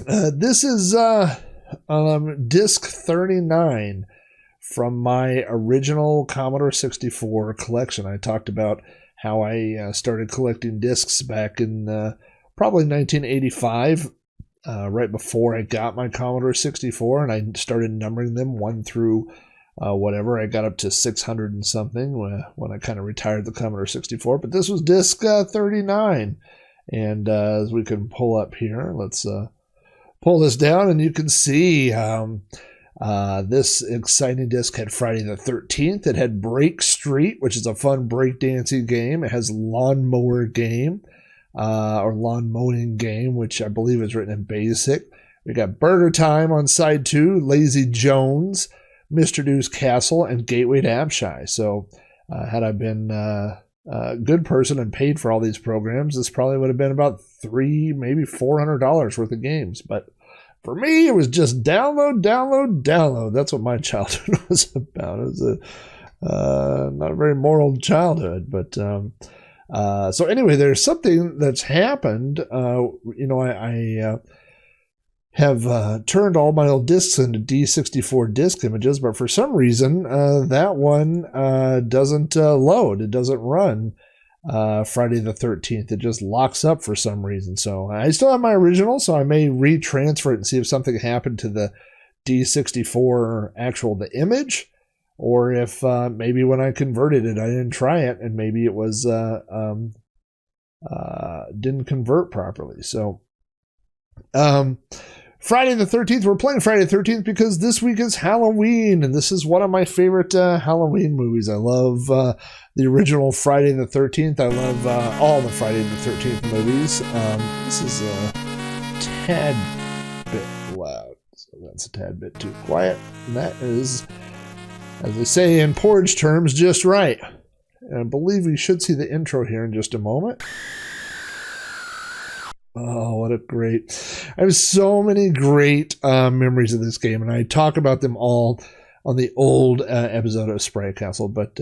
This is disc 39 from my original Commodore 64 collection. I talked about how I started collecting discs back in probably 1985, right before I got my Commodore 64, and I started numbering them one through whatever. I got up to 600 and something when I kind of retired the Commodore 64. But this was disc 39. And as we can pull up here, let's pull this down, and you can see this exciting disc had Friday the 13th. It had Break Street, which is a fun breakdancing game. It has Lawnmower Game, or Lawn Mowing Game, which I believe is written in BASIC. We got Burger Time on side 2, Lazy Jones, Mr. Dew's Castle, and Gateway to Abshai. So had I been a good person and paid for all these programs, this probably would have been about $300, maybe $400 worth of games. But for me, it was just download, download, download. That's what my childhood was about. It was not a very moral childhood. But so anyway, there's something that's happened. I have turned all my old discs into D64 disc images, but for some reason, that one doesn't load. It doesn't run Friday the 13th. It just locks up for some reason. So I still have my original, so I may retransfer it and see if something happened to the D64 the image, or if maybe when I converted it, I didn't try it, and maybe it was didn't convert properly. So Friday the 13th, we're playing Friday the 13th because this week is Halloween, and this is one of my favorite Halloween movies. I love the original Friday the 13th. I love all the Friday the 13th movies. This is a tad bit loud, so that's a tad bit too quiet. And that is, as they say in porridge terms, just right. And I believe we should see the intro here in just a moment. Oh, what a great... I have so many great memories of this game, and I talk about them all on the old episode of Sprite Castle, but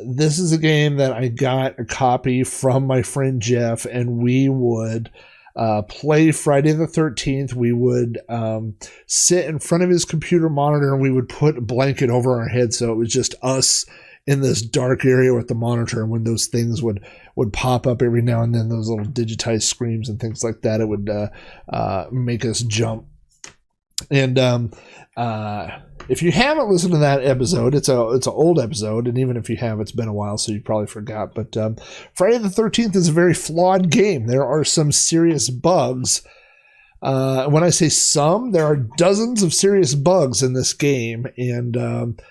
this is a game that I got a copy from my friend Jeff, and we would play Friday the 13th. We would sit in front of his computer monitor, and we would put a blanket over our heads, so it was just us in this dark area with the monitor, and when those things would pop up every now and then, those little digitized screams and things like that, it would make us jump. And if you haven't listened to that episode, it's an old episode, and even if you have, it's been a while, so you probably forgot. But Friday the 13th is a very flawed game. There are some serious bugs. When I say some, there are dozens of serious bugs in this game, and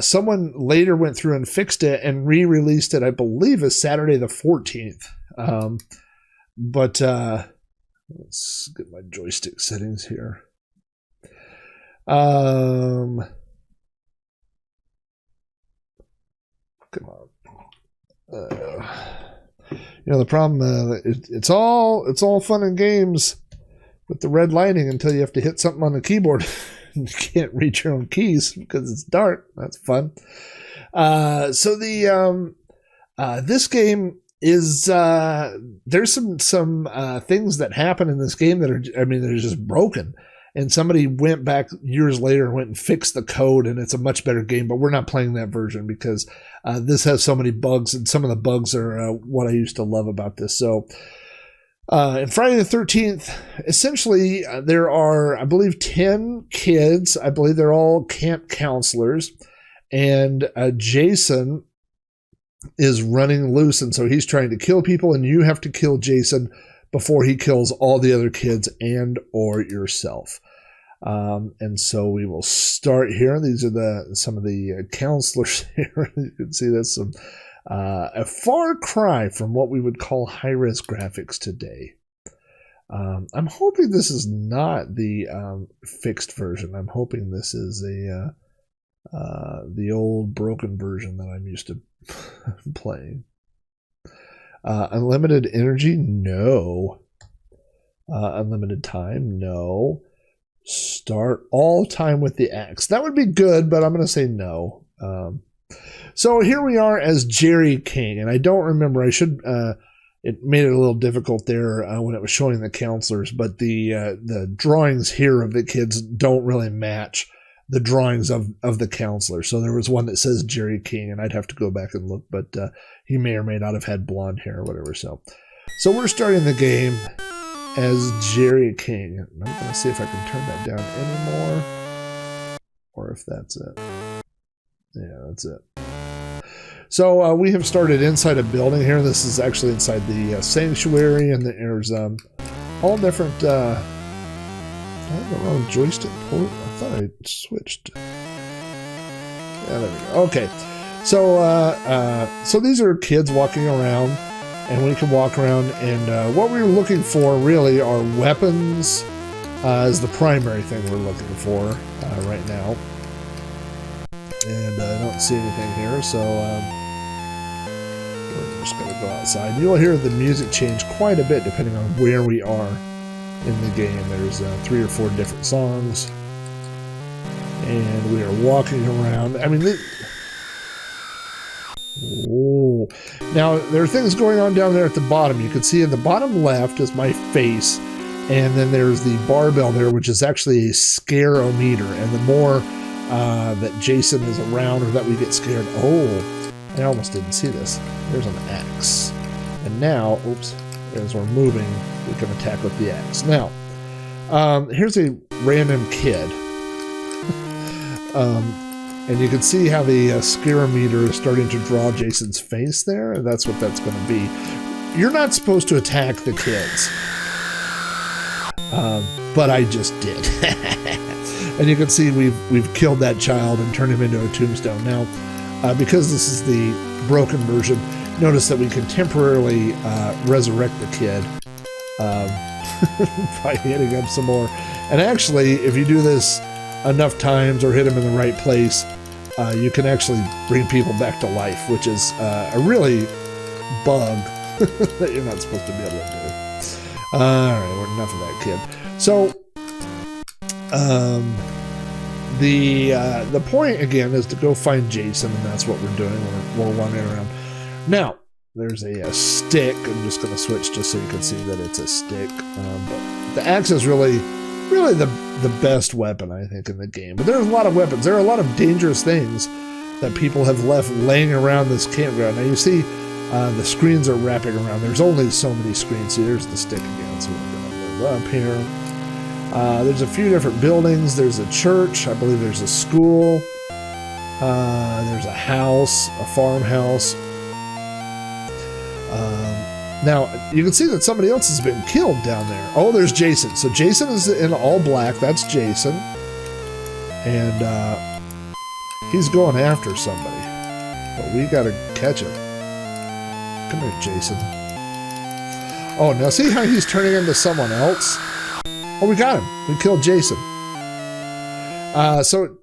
someone later went through and fixed it and re-released it, I believe, as Saturday the 14th. But let's get my joystick settings here. Come on. The problem, it's all fun and games with the red lighting until you have to hit something on the keyboard. You can't reach your own keys because it's dark. That's fun. So this game is there's some things that happen in this game that are, they're just broken. And somebody went back years later and went and fixed the code, and it's a much better game. But we're not playing that version because this has so many bugs, and some of the bugs are what I used to love about this. So. In Friday the 13th, essentially, there are, I believe, 10 kids. I believe they're all camp counselors. And Jason is running loose, and so he's trying to kill people, and you have to kill Jason before he kills all the other kids and or yourself. And so we will start here. These are some of the counselors here. You can see that's some... a far cry from what we would call high-res graphics today. I'm hoping this is not the fixed version. I'm hoping this is the old broken version that I'm used to playing. Unlimited energy? No. Unlimited time? No. Start all time with the axe. That would be good, but I'm going to say no. So here we are as Jerry King, and I don't remember. I should, it made it a little difficult there when it was showing the counselors, but the drawings here of the kids don't really match the drawings of the counselor. So there was one that says Jerry King, and I'd have to go back and look, but he may or may not have had blonde hair or whatever. So we're starting the game as Jerry King. I'm going to see if I can turn that down anymore, or if that's it. Yeah, that's it. So we have started inside a building here. This is actually inside the sanctuary, and there's all different... I have the wrong joystick port. I thought I switched. Yeah, there we go. Okay. So these are kids walking around, and we can walk around, and what we're looking for really are weapons is the primary thing we're looking for right now. And I don't see anything here, so we're just going to go outside. You'll hear the music change quite a bit depending on where we are in the game. There's 3 or 4 different songs, and we are walking around. I mean, oh, now there are things going on down there at the bottom. You can see in the bottom left is my face, and then there's the barbell there, which is actually a scare-o-meter, and the more that Jason is around or that we get scared. Oh, I almost didn't see this. There's an axe. And now, oops, as we're moving, we can attack with the axe. Now, here's a random kid. And you can see how the scarometer is starting to draw Jason's face there. And that's what that's going to be. You're not supposed to attack the kids. But I just did. And you can see we've killed that child and turned him into a tombstone. Now, because this is the broken version, notice that we can temporarily resurrect the kid by hitting him some more. And actually, if you do this enough times or hit him in the right place, you can actually bring people back to life, which is a really bug that you're not supposed to be able to do. All right, we're enough of that kid. So, the point again is to go find Jason, and that's what we're doing. We're wandering around. Now, there's a stick. I'm just going to switch just so you can see that it's a stick. But the axe is really the best weapon, I think, in the game. But there's a lot of weapons. There are a lot of dangerous things that people have left laying around this campground. Now you see the screens are wrapping around. There's only so many screens. See, there's the stick again. So we're going to move up here. There's a few different buildings. There's a church. I believe there's a school. There's a house, a farmhouse. Now, you can see that somebody else has been killed down there. Oh, there's Jason. So Jason is in all black. That's Jason. And he's going after somebody. But we got to catch him. Come here, Jason. Oh, now see how he's turning into someone else? Oh, we got him. We killed Jason. So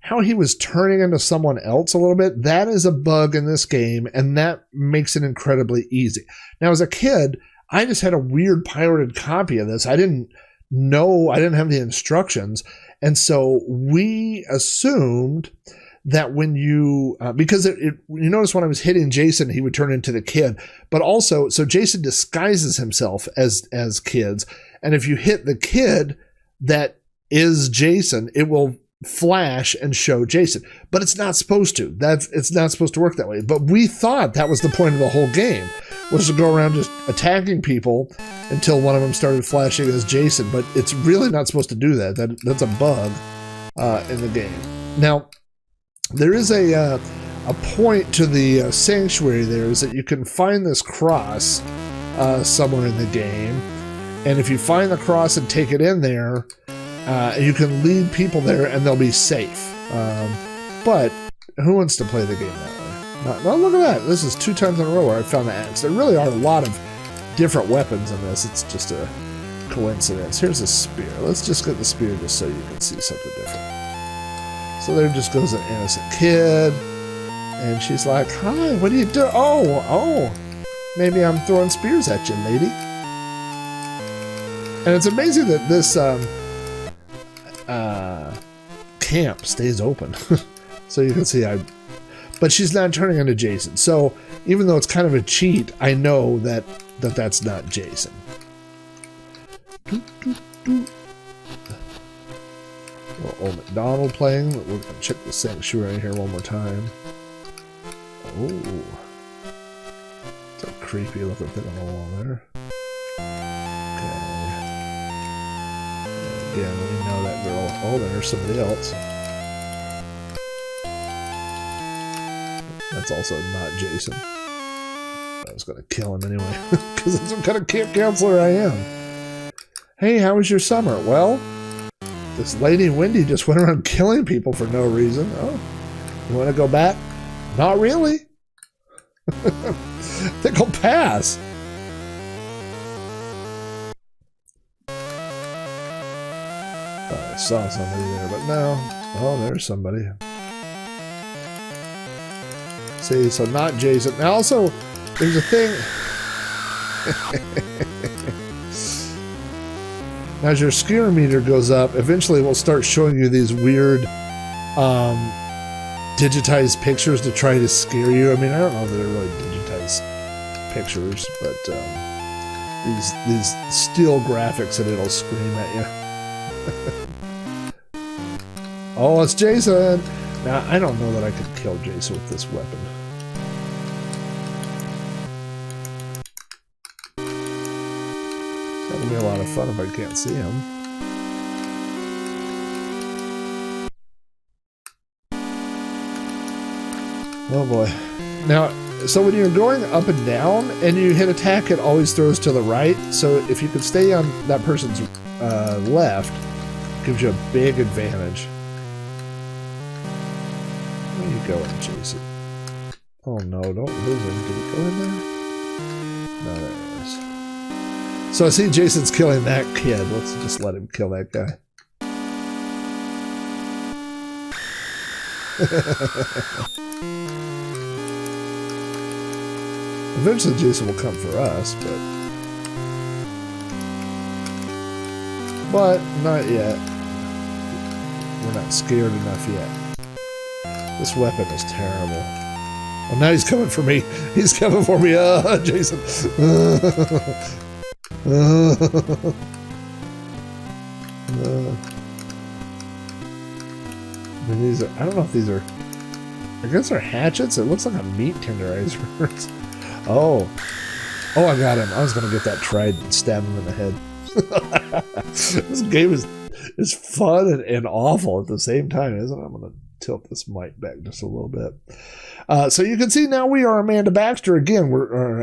how he was turning into someone else a little bit, that is a bug in this game, and that makes it incredibly easy. Now, as a kid, I just had a weird pirated copy of this. I didn't know, I didn't have the instructions, and so we assumed that when you, because you notice when I was hitting Jason, he would turn into the kid, but also, so Jason disguises himself as kids, and if you hit the kid that is Jason, it will flash and show Jason, but it's not supposed to. It's not supposed to work that way. But we thought that was the point of the whole game, was to go around just attacking people until one of them started flashing as Jason. But it's really not supposed to do that. That's a bug in the game. Now, there is a point to the sanctuary. There is that you can find this cross somewhere in the game, and if you find the cross and take it in there, you can lead people there and they'll be safe. But who wants to play the game that way? No, look at that. This is 2 times in a row where I found the axe. There really are a lot of different weapons in this. It's just a coincidence. Here's a spear. Let's just get the spear just so you can see something different. So there just goes an innocent kid. And she's like, hi, what do you do? Oh, maybe I'm throwing spears at you, lady. And it's amazing that this camp stays open. So you can see but she's not turning into Jason. So even though it's kind of a cheat, I know that that's not Jason. Old McDonald playing. We're going to check the sanctuary here one more time. Oh. It's a creepy looking thing on the wall there. Okay. Again, we know that girl. Oh, there's somebody else. That's also not Jason. I was going to kill him anyway, because that's what kind of camp counselor I am. Hey, how was your summer? Well, this lady Wendy just went around killing people for no reason. Oh, you want to go back? Not really. I think I'll pass. I saw somebody there, but no. Oh, there's somebody. See, so not Jason. Now also, there's a thing. As your scare meter goes up, eventually we'll start showing you these weird digitized pictures to try to scare you. I mean, I don't know if they're really digitized pictures, but these still graphics that it'll scream at you. Oh, it's Jason! Now, I don't know that I could kill Jason with this weapon. It's gonna be a lot of fun if I can't see him. Oh boy. Now, so when you're going up and down and you hit attack, it always throws to the right. So if you could stay on that person's left, it gives you a big advantage. Where are you going, Jason? Oh no, don't lose him. Did he go in there? No, there he is. So I see Jason's killing that kid. Let's just let him kill that guy. Eventually Jason will come for us, but not yet. We're not scared enough yet. This weapon is terrible. Oh, now he's coming for me. He's coming for me. Jason. I mean, these are, I don't know if these are, I guess they're hatchets. It looks like a meat tenderizer. Oh, I got him. I was going to get that trident and stab him in the head. This game is fun and awful at the same time, isn't it? I'm going to tilt this mic back just a little bit. So you can see now we are Amanda Baxter again.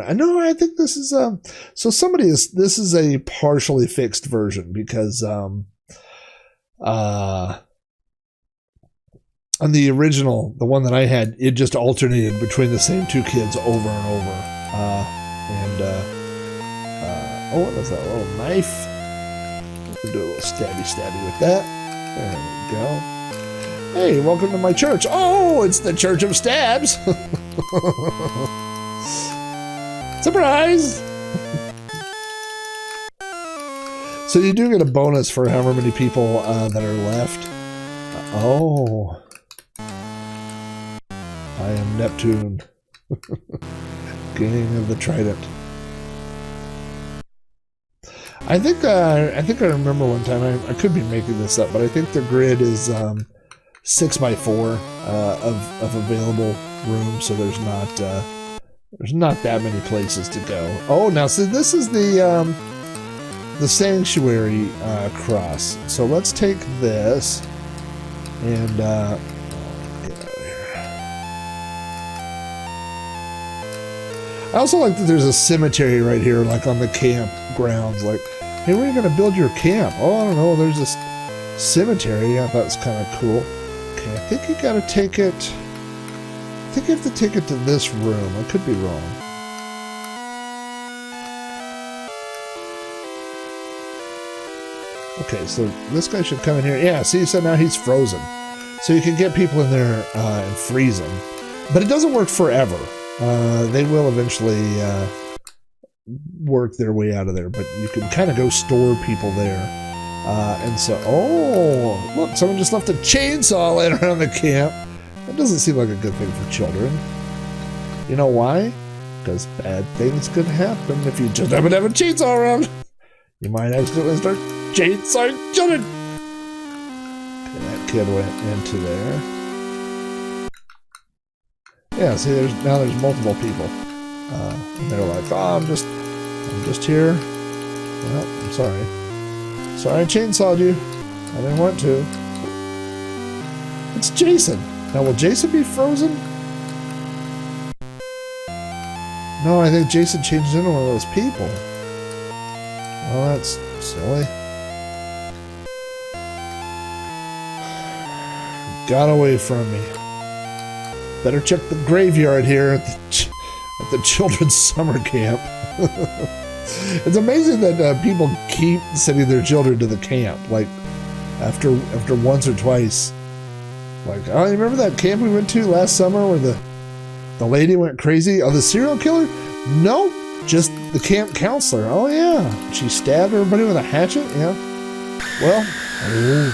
I know. I think this is so this is a partially fixed version because on the original, the one that I had, it just alternated between the same two kids over and over. Oh, what was that little knife? We'll do a little stabby with that. There we go. Hey, welcome to my church. Oh, it's the Church of Stabs. Surprise! So you do get a bonus for however many people that are left. Oh. I am Neptune. King of the Trident. I think I remember one time, I could be making this up, but I think the grid is 6x4 of available room, so there's not that many places to go. Oh, now see, this is the sanctuary cross. So let's take this and get out of here. I also like that there's a cemetery right here, like on the campgrounds. Like, hey, where are you going to build your camp? Oh, I don't know. There's this cemetery. I thought it was kind of cool. Okay, I think you got to take it. I think you have to take it to this room. I could be wrong. Okay, so this guy should come in here. Yeah, see, so now he's frozen. So you can get people in there and freeze them. But it doesn't work forever. They will eventually work their way out of there. But you can kind of go store people there. And so, oh, look, someone just left a chainsaw laying around the camp. That doesn't seem like a good thing for children. You know why? Because bad things could happen if you just happen to have a chainsaw around. You might accidentally start chainsawing children. Okay, that kid went into there. Yeah, see, there's multiple people. And they're like, oh, I'm just here. Well, I'm sorry. Sorry I chainsawed you. I didn't want to. It's Jason. Now, will Jason be frozen? No, I think Jason changed into one of those people. Well, that's silly. Got away from me. Better check the graveyard here at the children's summer camp. It's amazing that people keep sending their children to the camp, like after once or twice. Like, oh, you remember that camp we went to last summer where the lady went crazy? Oh, the serial killer? Nope, just the camp counselor. Oh yeah, she stabbed everybody with a hatchet. Yeah. Well, oh,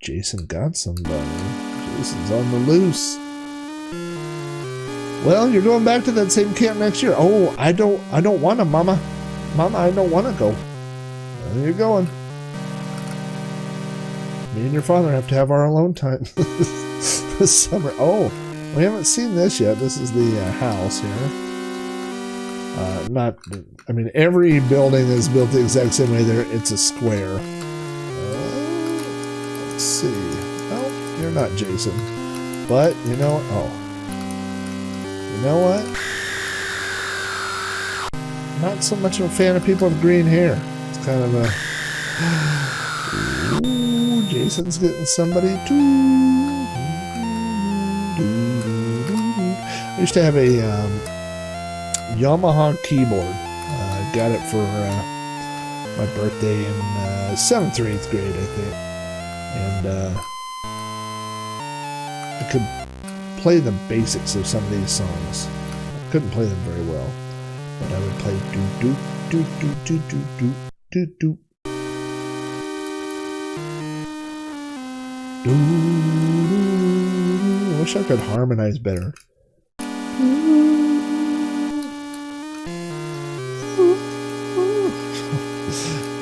Jason got somebody. Jason's on the loose. Well, you're going back to that same camp next year. Oh, I don't want to, Mama. Mama, I don't want to go. Well, you're going. Me and your father have to have our alone time this summer. Oh, we haven't seen this yet. This is the house here. I mean, every building is built the exact same way there. It's a square. Let's see. Oh, you're not Jason. But, you know, you know what? Not so much of a fan of people with green hair. It's kind of a... Ooh, Jason's getting somebody too. I used to have a Yamaha keyboard. Got it for my birthday in 7th or 8th grade, I think. And I could play the basics of some of these songs. I couldn't play them very well, but I would play do do do do do do do do do. I wish I could harmonize better.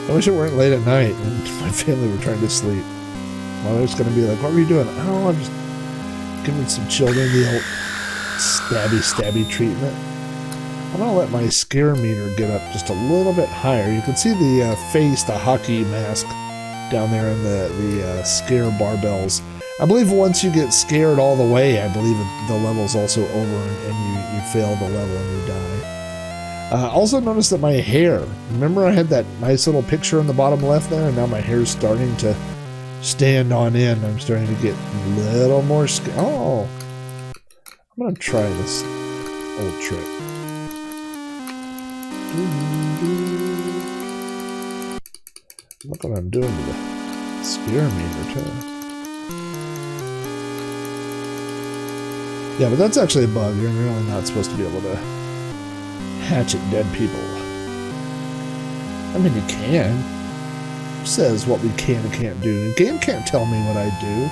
I wish it weren't late at night and my family were trying to sleep. My wife's going to be like, what were you doing? Oh, I'm just giving some children the old stabby treatment. I'm going to let my scare meter get up just a little bit higher. You can see the face, the hockey mask down there in the scare barbells. I believe once you get scared all the way, I believe the level's also over and you fail the level and you die. Also notice that my hair, remember I had that nice little picture on the bottom left there, and now my hair's starting to stand on end. I'm starting to get a little more scared. Oh, I'm going to try this old trick. Look what I'm doing to the spear meter too. Yeah, but that's actually a bug. You're really not supposed to be able to hatchet dead people. I mean, you can. It says what we can and can't do. The game can't tell me what I do.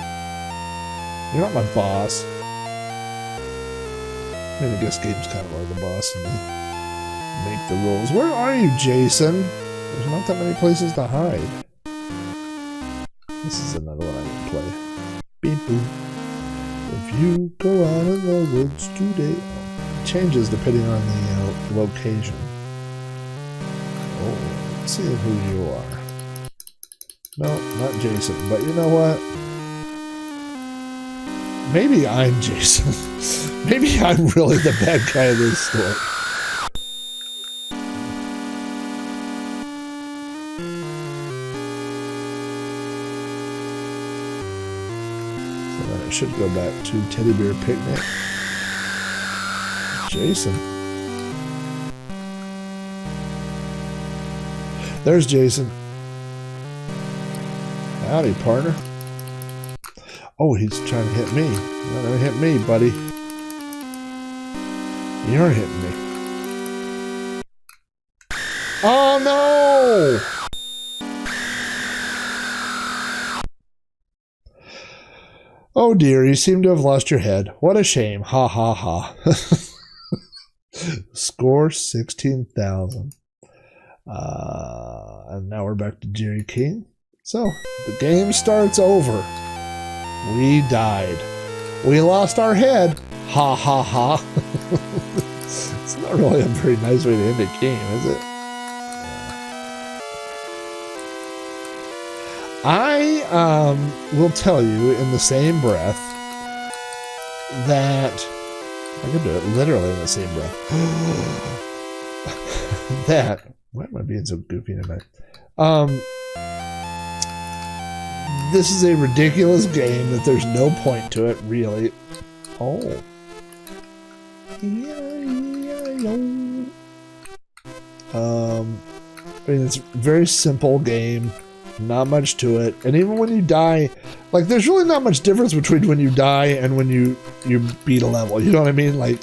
You're not my boss. I mean, I guess games kind of are the boss and they make the rules. Where are you, Jason? There's not that many places to hide. This is another one I would play. Beep boop. If you go out in the woods today... It changes depending on the location. Oh, let's see who you are. No, not Jason. But you know what? Maybe I'm Jason. Maybe I'm really the bad guy of this story. Should go back to Teddy Bear Picnic. Jason. There's Jason. Howdy, partner. Oh, he's trying to hit me. You're not gonna hit me, buddy. You're hitting me. Oh no! Oh dear, you seem to have lost your head. What a shame. Ha ha ha. Score 16,000. And now we're back to Jerry King. So, the game starts over. We died. We lost our head. Ha ha ha. It's not really a very nice way to end a game, is it? I will tell you in the same breath that I could do it literally in the same breath. That, why am I being so goofy tonight? This is a ridiculous game that there's no point to it, really. Oh. I mean, it's a very simple game. Not much to it. And even when you die, like, there's really not much difference between when you die and when you beat a level. You know what I mean? Like,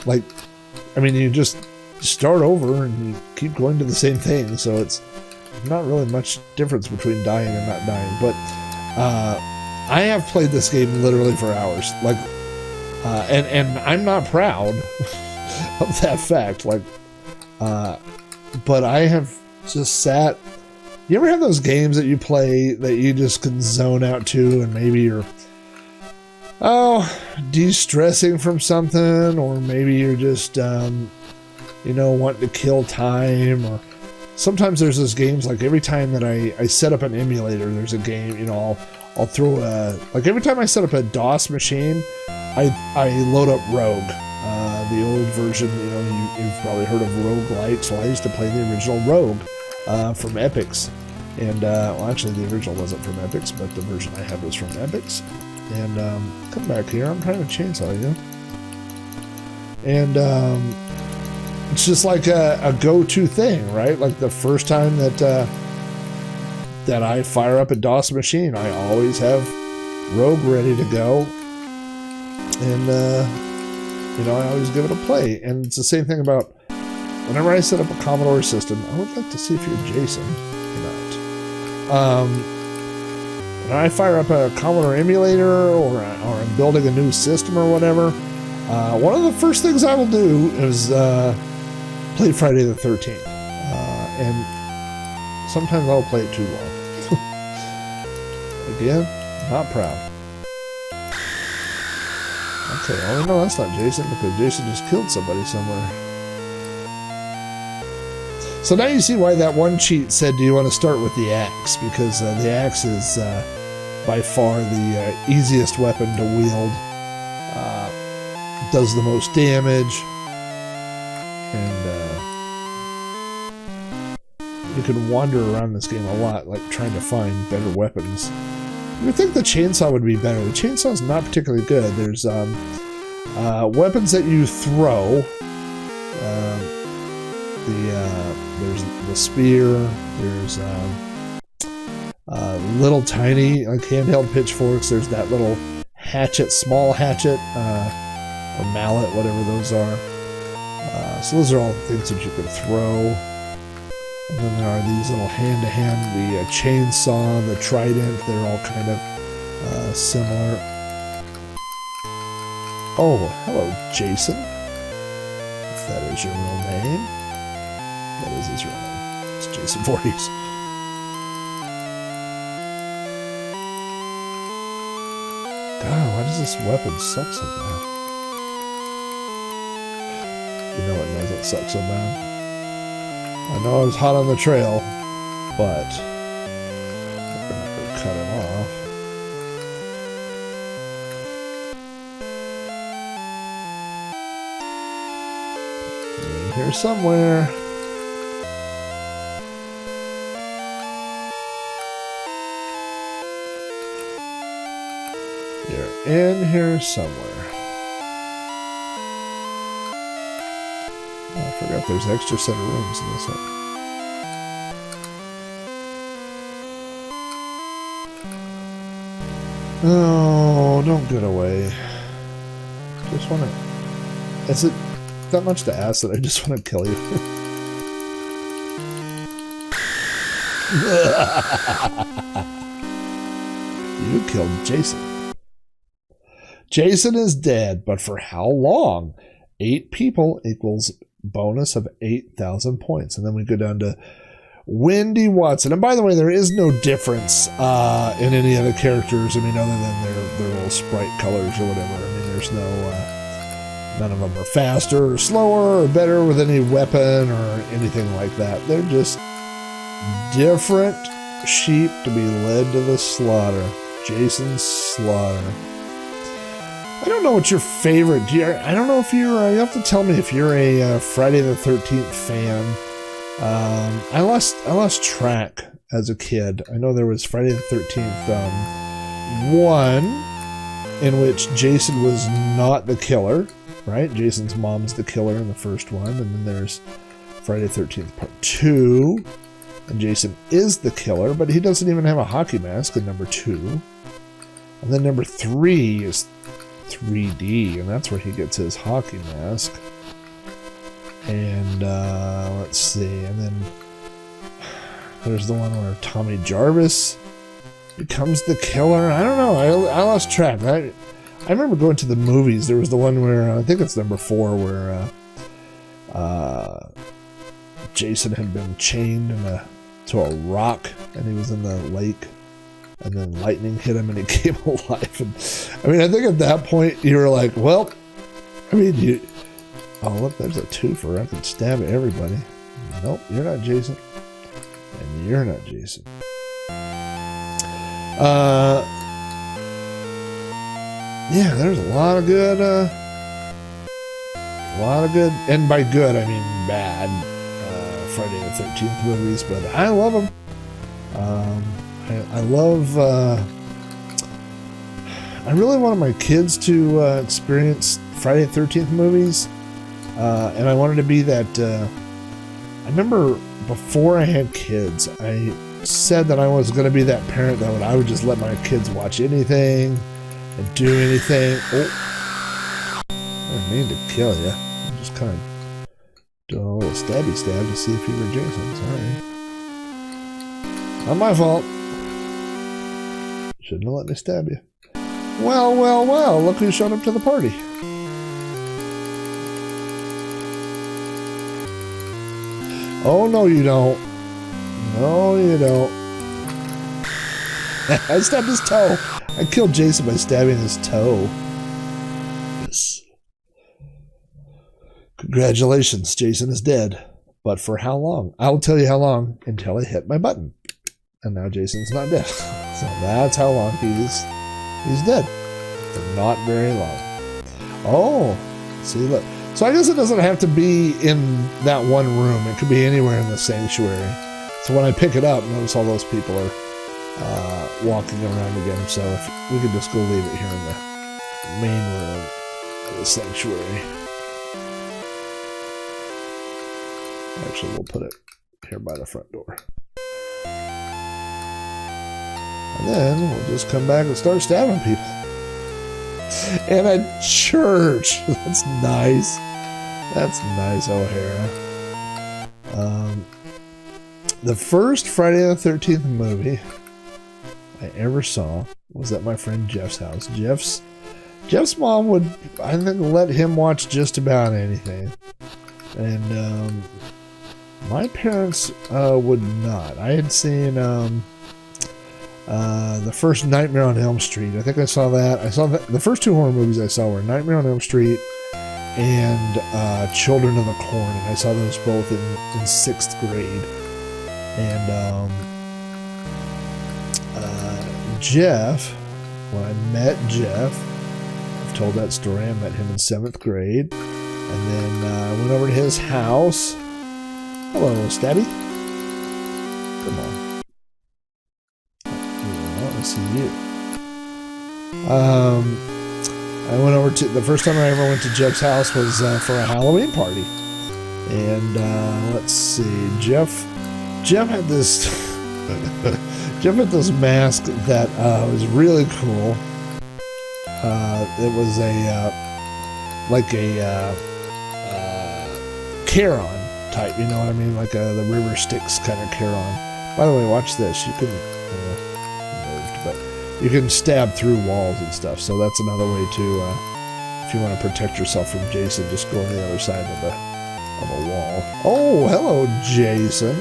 I mean, you just start over and you keep going to the same thing. So it's not really much difference between dying and not dying. But I have played this game literally for hours. Like, and I'm not proud of that fact. Like, but I have just sat. You ever have those games that you play that you just can zone out to, and maybe you're, de-stressing from something, or maybe you're just, wanting to kill time, or sometimes there's those games, like every time that I set up an emulator, there's a game, I'll throw like every time I set up a DOS machine, I load up Rogue, the old version, you've probably heard of roguelikes. Well, I used to play the original Rogue. From Epix, and well, actually the original wasn't from Epix, but the version I had was from Epix. And come back here, I'm trying to chainsaw you. And it's just like a go-to thing, right? Like the first time that I fire up a DOS machine, I always have Rogue ready to go, and I always give it a play. And it's the same thing about whenever I set up a Commodore system. I would like to see if you're Jason or not. When I fire up a Commodore emulator, or I'm building a new system or whatever, one of the first things I will do is play Friday the 13th. And sometimes I'll play it too long. Again, not proud. Okay, well, no, that's not Jason, because Jason just killed somebody somewhere. So now you see why that one cheat said, do you want to start with the axe? Because the axe is by far the easiest weapon to wield. Does the most damage. And you can wander around this game a lot, like trying to find better weapons. You would think the chainsaw would be better. The chainsaw is not particularly good. There's weapons that you throw. There's the spear, there's little tiny like handheld pitchforks, there's that little hatchet, small hatchet, or mallet, whatever those are. So those are all things that you can throw. And then there are these little hand-to-hand, the chainsaw, the trident, they're all kind of similar. Oh, hello, Jason. If that is your real name. That is his real name. It's Jason Voorhees. God, why does this weapon suck so bad? You know it doesn't suck so bad. I know I was hot on the trail, but I'm gonna cut it off. In here somewhere. You're in here somewhere. Oh, I forgot there's an extra set of rooms in this one. Oh, don't get away. Just want to... Is it that much to ask that I just want to kill you? You killed Jason. Jason is dead, but for how long? 8 people equals bonus of 8,000 points. And then we go down to Wendy Watson. And by the way, there is no difference in any other characters. I mean, other than their little sprite colors or whatever. I mean, there's none of them are faster or slower or better with any weapon or anything like that. They're just different sheep to be led to the slaughter. Jason's slaughter. I don't know what your favorite. I don't know if you're. You have to tell me if you're a Friday the 13th fan. I lost track as a kid. I know there was Friday the 13th 1, in which Jason was not the killer, right? Jason's mom's the killer in the first one, and then there's Friday the 13th Part 2, and Jason is the killer, but he doesn't even have a hockey mask in number 2. And then number 3 is 3D, and that's where he gets his hockey mask. And let's see, and then there's the one where Tommy Jarvis becomes the killer. I don't know, I lost track. I remember going to the movies. There was the one where, I think it's number 4, where Jason had been chained to a rock, and he was in the lake, and then lightning hit him and he came alive. And I mean, I think at that point you were like, well, I mean, oh look, there's a 2 for I can stab everybody. Nope, you're not Jason, and you're not Jason. Yeah, there's a lot of good, and by good I mean bad, Friday the 13th movies, but I love them. I love, I really wanted my kids to experience Friday the 13th movies, and I wanted to be that, I remember before I had kids, I said that I was going to be that parent that I would just let my kids watch anything and do anything. Oh, I didn't mean to kill you. I'm just kind of doing a little stabby stab to see if you were Jason. Sorry. Not my fault. Shouldn't have let me stab you. Well, well, well, look who showed up to the party. Oh, no, you don't. No, you don't. I stabbed his toe. I killed Jason by stabbing his toe. Yes. Congratulations, Jason is dead. But for how long? I'll tell you how long until I hit my button. And now Jason's not dead. So that's how long he's dead. For not very long. Oh, see, look. So I guess it doesn't have to be in that one room. It could be anywhere in the sanctuary. So when I pick it up, notice all those people are walking around again. So if we could just go leave it here in the main room of the sanctuary. Actually, we'll put it here by the front door. And then we'll just come back and start stabbing people. And a church. That's nice. That's nice, O'Hara. The first Friday the 13th movie I ever saw was at my friend Jeff's house. Jeff's mom would, I think, let him watch just about anything. And my parents would not. I had seen the first Nightmare on Elm Street. I think I saw that. I saw that. The first 2 horror movies I saw were Nightmare on Elm Street and Children of the Corn. And I saw those both in 6th grade. And Jeff, when I met Jeff, I've told that story. I met him in 7th grade. And then I went over to his house. Hello, Stabby. Come on. I want to see you. I went over to, the first time I ever went to Jeff's house was for a Halloween party. And let's see, Jeff had this Jeff had this mask that was really cool. It was like a Charon type, you know what I mean? Like the River Styx kind of Charon. By the way, watch this. You can moved, but you can stab through walls and stuff. So that's another way to, if you want to protect yourself from Jason, just go on the other side of a wall. Oh, hello, Jason.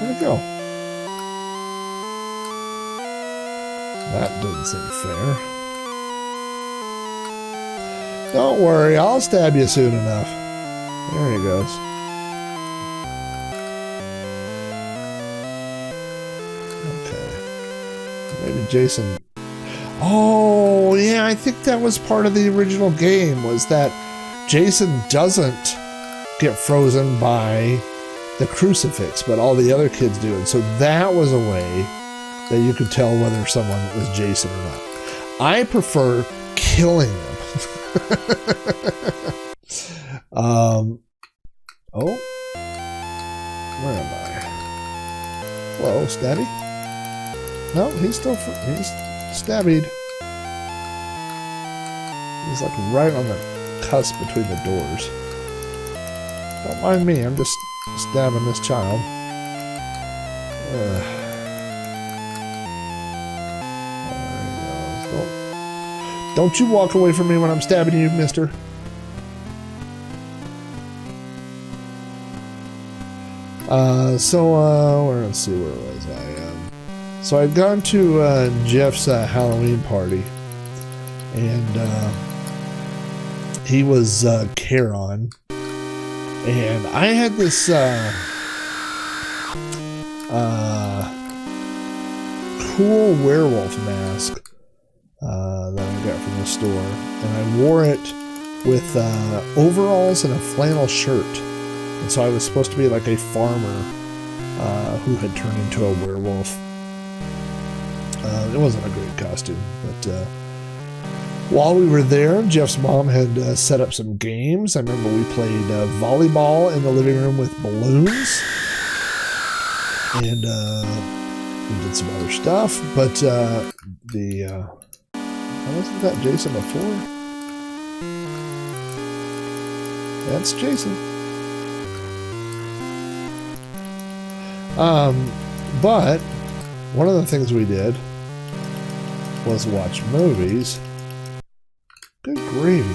Where'd it go? That didn't seem fair. Don't worry, I'll stab you soon enough. There he goes. Okay. Maybe Jason... Oh, yeah, I think that was part of the original game, was that Jason doesn't get frozen by the crucifix, but all the other kids do. And so that was a way that you could tell whether someone was Jason or not. I prefer killing them. Oh, where am I? Hello, Stabby? No, he's stabbied. He's like right on the cusp between the doors. Don't mind me, I'm just stabbing this child. There he goes. Don't you walk away from me when I'm stabbing you, mister. Let's see, where was I? So I'd gone to Jeff's Halloween party, and he was Charon, and I had this cool werewolf mask that I got from the store, and I wore it with overalls and a flannel shirt. And so I was supposed to be like a farmer who had turned into a werewolf. It wasn't a great costume, but while we were there, Jeff's mom had set up some games. I remember we played volleyball in the living room with balloons, and we did some other stuff. But wasn't that Jason before? That's Jason. But one of the things we did was watch movies. Good gravy.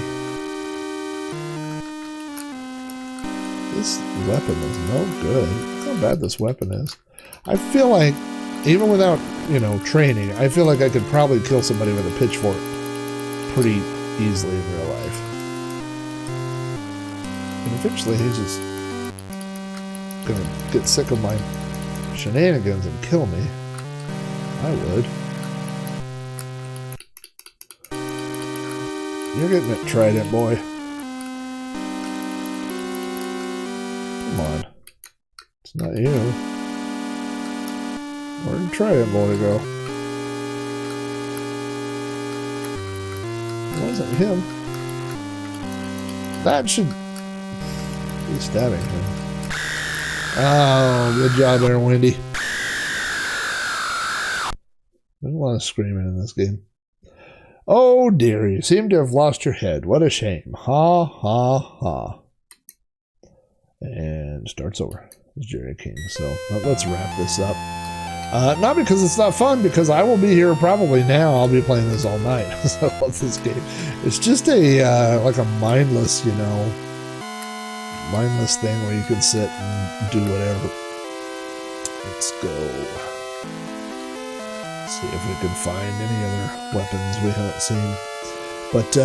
This weapon is no good. Look how bad this weapon is. I feel like, even without, training, I feel like I could probably kill somebody with a pitchfork pretty easily in real life. And eventually he's just gonna get sick of my shenanigans and kill me. I would. You're getting it, Trident boy. Come on. It's not you. Where did Trident boy go? It wasn't him. That should be stabbing him. Oh, good job there, Wendy. There's a lot of screaming in this game. Oh dear, you seem to have lost your head. What a shame. Ha, ha, ha. And starts over. It's Jerry King. So let's wrap this up. Not because it's not fun, because I will be here probably now. I'll be playing this all night. I love this game. It's just a like a mindless, mindless thing where you can sit and do whatever. Let's go. See if we can find any other weapons we haven't seen. But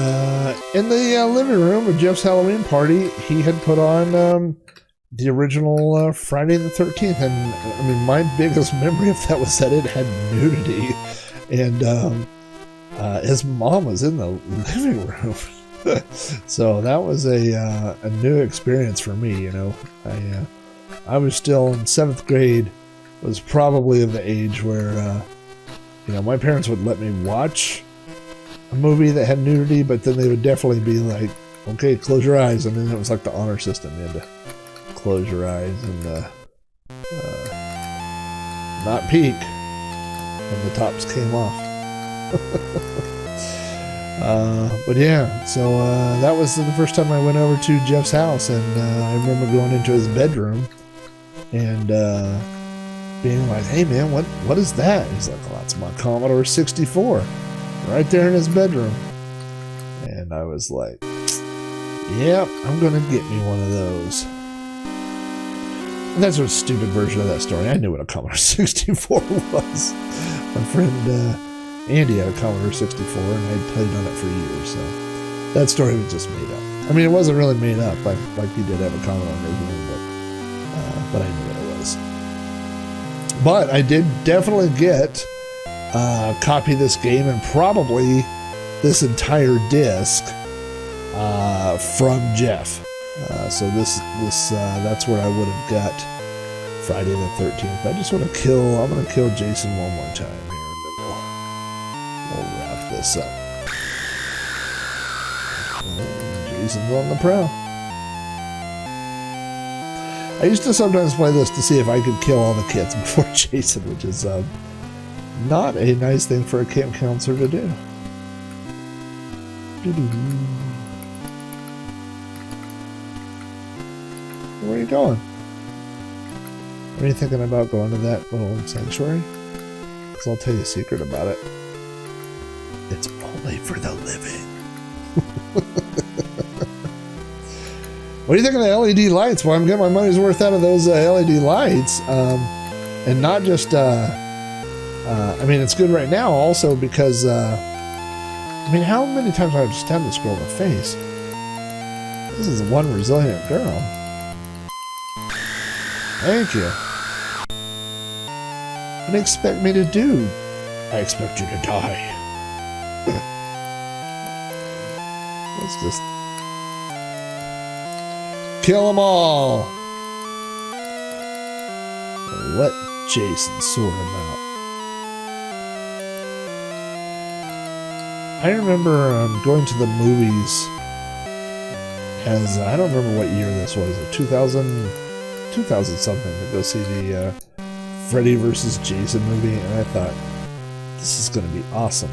in the living room of Jeff's Halloween party, he had put on the original Friday the 13th. And I mean, my biggest memory of that was that it had nudity. And his mom was in the living room. So that was a new experience for me, I was still in 7th grade, was probably of the age where, my parents would let me watch a movie that had nudity, but then they would definitely be like, okay, close your eyes. And then it was like the honor system. You had to close your eyes and not peek when the tops came off. But yeah, so that was the first time I went over to Jeff's house, and I remember going into his bedroom, and being like, hey man, what is that? He's like, well, that's my Commodore 64. Right there in his bedroom. And I was like, yep, I'm going to get me one of those. And that's a stupid version of that story. I knew what a Commodore 64 was. My friend Andy had a Commodore 64, and I'd played on it for years. So that story was just made up. I mean, it wasn't really made up, like he did have a Commodore originally, but I knew what it was. But I did definitely get a copy of this game, and probably this entire disc from Jeff. So that's where I would have got Friday the 13th. I just want to I'm going to kill Jason one more time here, and then we'll wrap this up. Jason's on the prowl. I used to sometimes play this to see if I could kill all the kids before Jason, which is not a nice thing for a camp counselor to do. Where are you going? Are you thinking about going to that little sanctuary? Because I'll tell you a secret about it. It's only for the living. What do you think of the LED lights? Well, I'm getting my money's worth out of those LED lights. And not just, I mean, it's good right now also because, I mean, how many times have I just had this girl in the face? This is one resilient girl. Thank you. What do you expect me to do? I expect you to die. Let's just kill them all. Let Jason sort them out. I remember going to the movies as, I don't remember what year this was, 2000 something, to go see the Freddy vs. Jason movie, and I thought, this is going to be awesome.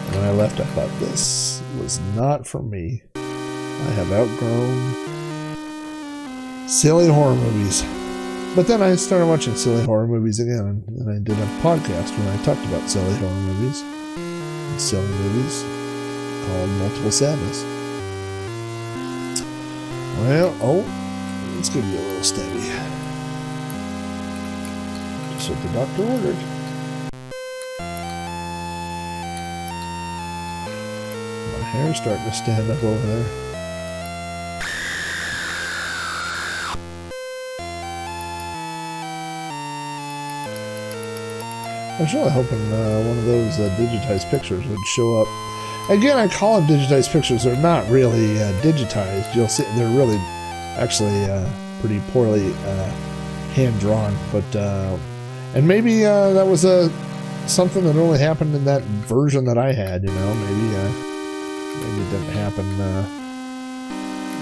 And when I left, I thought, this was not for me. I have outgrown silly horror movies. But then I started watching silly horror movies again, and I did a podcast where I talked about silly horror movies and silly movies called Multiple Sadness. Well, let's give you a little steady. Just what the doctor ordered. My hair's starting to stand up over there. I was really hoping one of those digitized pictures would show up. Again, I call them digitized pictures. They're not really digitized. You'll see they're really, actually, pretty poorly hand-drawn. But and maybe that was something that only happened in that version that I had. You know, maybe it didn't happen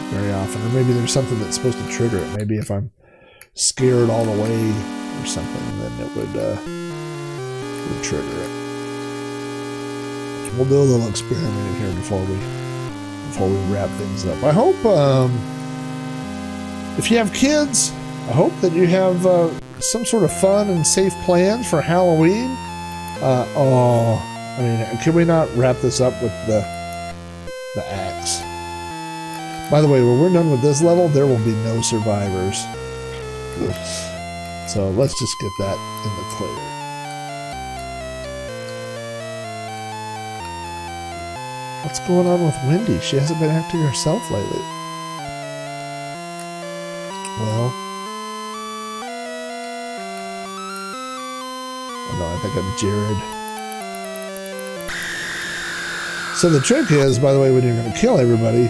very often, or maybe there's something that's supposed to trigger it. Maybe if I'm scared all the way or something, then it would trigger it. We'll do a little experimenting here before we wrap things up. I hope if you have kids, I hope that you have some sort of fun and safe plans for Halloween. I mean, can we not wrap this up with the axe? By the way, when we're done with this level, there will be no survivors. So let's just get that in the clear. What's going on with Wendy? She hasn't been acting herself lately. Well, oh no, I think I'm Jared. So the trick is, by the way, when you're going to kill everybody,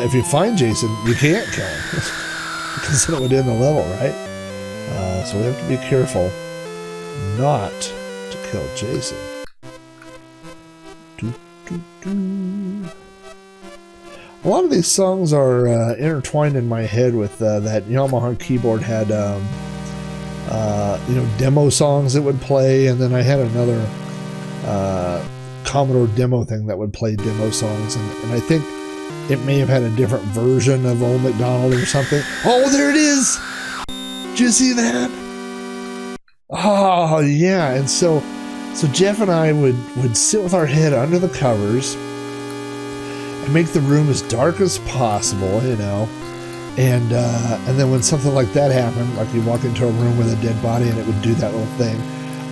if you find Jason, you can't kill him because then it would end the level, right? So we have to be careful not to kill Jason. A lot of these songs are intertwined in my head with that Yamaha keyboard had, demo songs that would play, and then I had another Commodore demo thing that would play demo songs, and I think it may have had a different version of Old MacDonald or something. Oh, there it is! Did you see that? Oh yeah, and so Jeff and I would sit with our head under the covers and make the room as dark as possible, you know. And then when something like that happened, like you walk into a room with a dead body and it would do that little thing,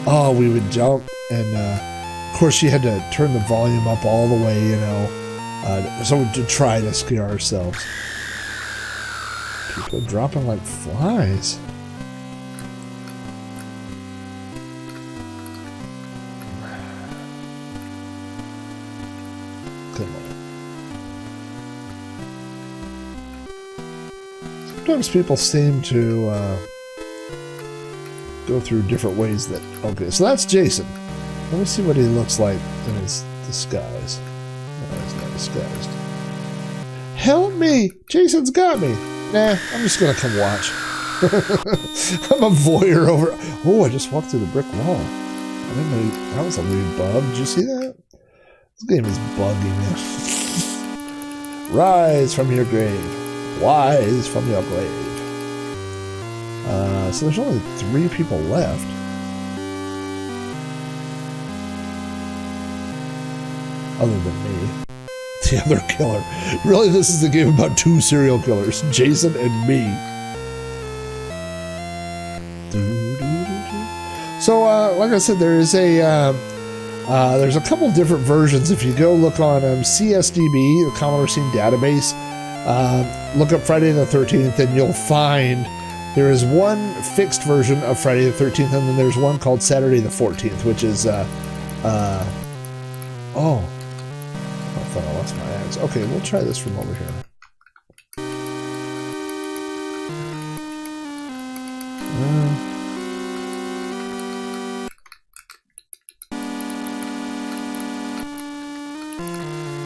oh, we would jump. And of course, you had to turn the volume up all the way, you know, so to try to scare ourselves. People dropping like flies. Come on. Sometimes people seem to go through different ways that... Okay, so that's Jason. Let me see what he looks like in his disguise. No, he's not disguised. Help me! Jason's got me! Nah, I'm just gonna come watch. I'm a voyeur over... Oh, I just walked through the brick wall. I didn't know that was a weird bug. Did you see that? This game is buggy, man. Rise from your grave. Wise from your grave. So there's only 3 people left. Other than me. The other killer. Really, this is a game about 2 serial killers. Jason and me. So, like I said, there is there's a couple different versions. If you go look on CSDB, the Commodore Scene Database, look up Friday the 13th, and you'll find there is one fixed version of Friday the 13th, and then there's one called Saturday the 14th, which is, oh, I thought I lost my axe. Okay, we'll try this from over here.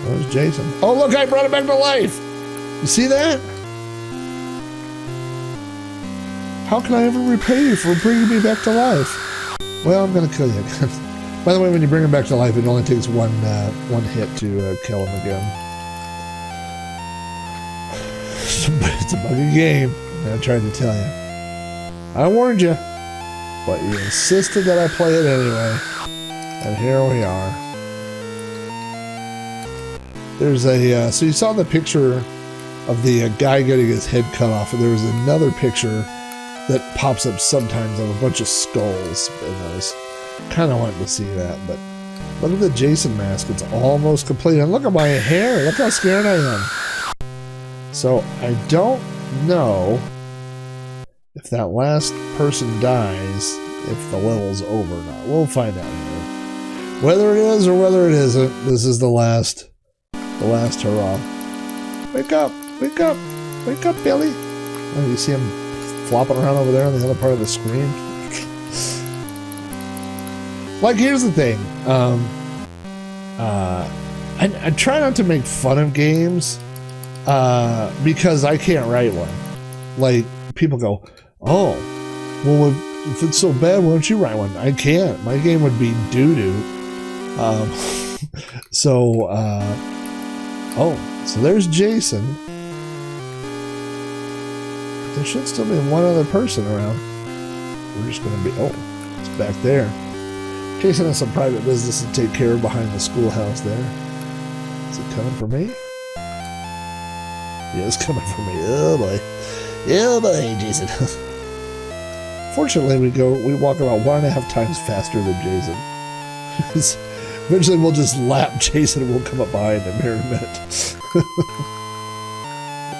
There's Jason. Oh, look, I brought it back to life! You see that? How can I ever repay you for bringing me back to life? Well, I'm gonna kill you again. By the way, when you bring him back to life, it only takes one hit to kill him again. It's a buggy game. I tried to tell you. I warned you, but you insisted that I play it anyway. And here we are. There's a, so you saw the picture of the guy getting his head cut off, and there was another picture that pops up sometimes of a bunch of skulls. And I was kind of wanting to see that, but look at the Jason mask. It's almost complete. And look at my hair. Look how scared I am. So I don't know if that last person dies, if the level's over or not. We'll find out here. Whether it is or whether it isn't, this is the last hurrah. Wake up! Wake up! Wake up, Billy! Oh, you see him flopping around over there on the other part of the screen? Like, here's the thing. I try not to make fun of games because I can't write one. Like, people go, oh, well, if it's so bad, why don't you write one? I can't. My game would be doo-doo. So there's Jason. There should still be one other person around. We're just going to be... Oh, it's back there. Jason has some private business to take care of behind the schoolhouse there. Is it coming for me? Yeah, it's coming for me. Oh, boy. Oh, boy, Jason. Fortunately, we walk about 1.5 times faster than Jason. Eventually, we'll just lap Jason and we'll come up behind him here in a minute.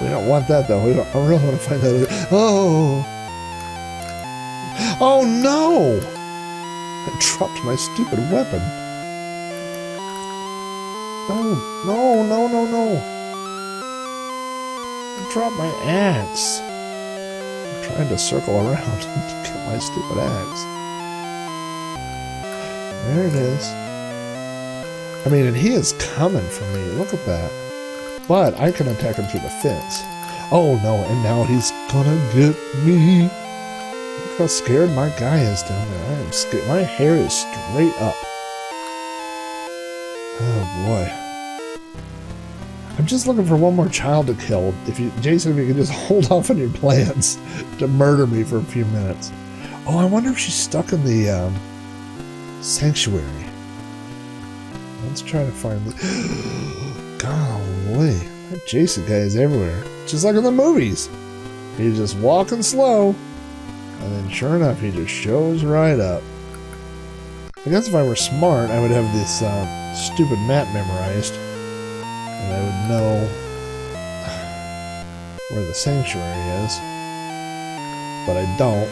We don't want that, though. I really want to find that. Oh! Oh, no! I dropped my stupid weapon. No. I dropped my axe. I'm trying to circle around to get my stupid axe. There it is. I mean, and he is coming for me. Look at that. But I can attack him through the fence. Oh no, and now he's gonna get me. Look how scared my guy is down there. I am scared. My hair is straight up. Oh boy. I'm just looking for one more child to kill. Jason, if you could just hold off on your plans to murder me for a few minutes. Oh, I wonder if she's stuck in the sanctuary. Let's try to find the... Golly, that Jason guy is everywhere. Just like in the movies. He's just walking slow, and then sure enough, he just shows right up. I guess if I were smart, I would have this stupid map memorized, and I would know where the sanctuary is, but I don't.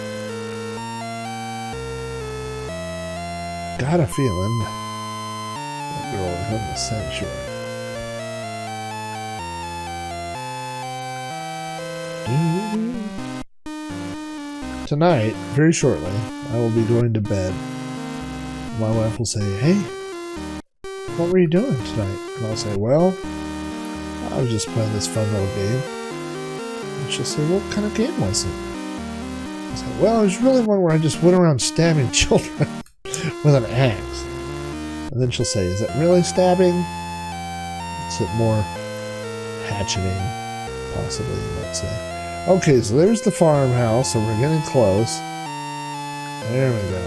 Got a feeling that girl is in the sanctuary. Tonight, very shortly, I will be going to bed. My wife will say, "Hey, what were you doing tonight?" And I'll say, "Well, I was just playing this fun little game." And she'll say, "What kind of game was it?" I'll say, "Well, it was really one where I just went around stabbing children with an axe." And then she'll say, "Is it really stabbing? Is it more hatcheting, possibly, let's say?" Okay, so there's the farmhouse, so we're getting close. There we go.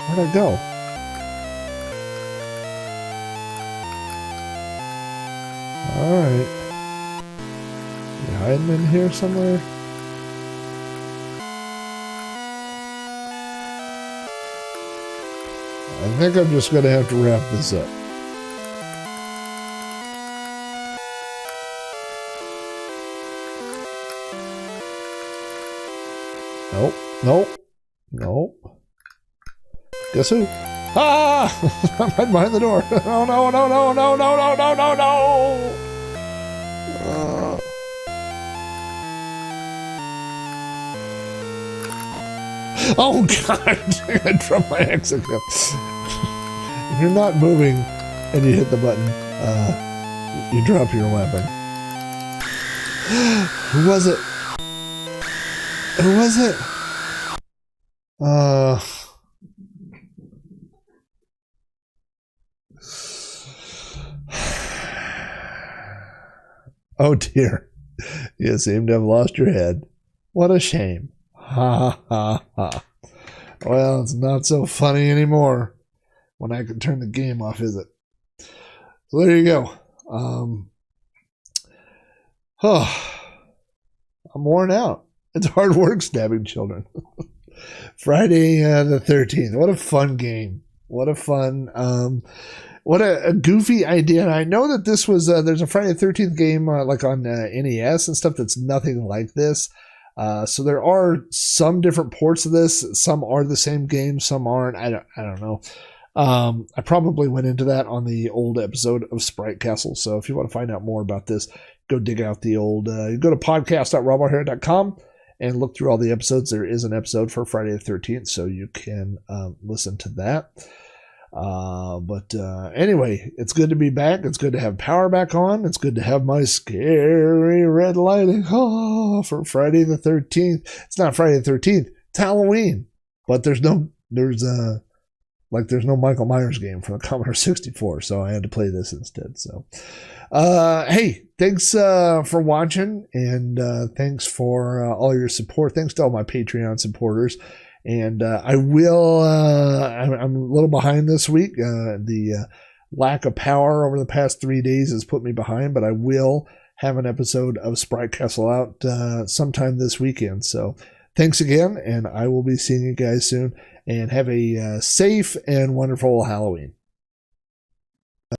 Where'd I go? Alright. You hiding in here somewhere? I think I'm just gonna have to wrap this up. Nope, nope, nope. Guess who? Ah! I'm right behind the door. Oh no, no, no, no, no, no, no, no, no! Oh god! I dropped my axe again. If you're not moving and you hit the button, you drop your weapon. Who was it? Who was it? Oh dear. You seem to have lost your head. What a shame. Ha ha ha. Well, it's not so funny anymore when I can turn the game off, is it? So there you go. I'm worn out. It's hard work stabbing children. Friday the 13th. What a fun game. What a fun, what a goofy idea. And I know that this was, there's a Friday the 13th game like on NES and stuff that's nothing like this. So there are some different ports of this. Some are the same game, some aren't. I don't know. I probably went into that on the old episode of Sprite Castle. So if you want to find out more about this, go dig out the old, you go to podcast.robohair.com and look through all the episodes. There is an episode for Friday the 13th, so you can listen to that. But anyway, it's good to be back. It's good to have power back on. It's good to have my scary red lighting for Friday the 13th. It's not Friday the 13th. It's Halloween. But there's no Michael Myers game for the Commodore 64, so I had to play this instead. So, hey, thanks for watching, and thanks for all your support. Thanks to all my Patreon supporters. And I will, I'm a little behind this week. The lack of power over the past 3 days has put me behind, but I will have an episode of Sprite Castle out sometime this weekend. So thanks again, and I will be seeing you guys soon. And have a safe and wonderful Halloween.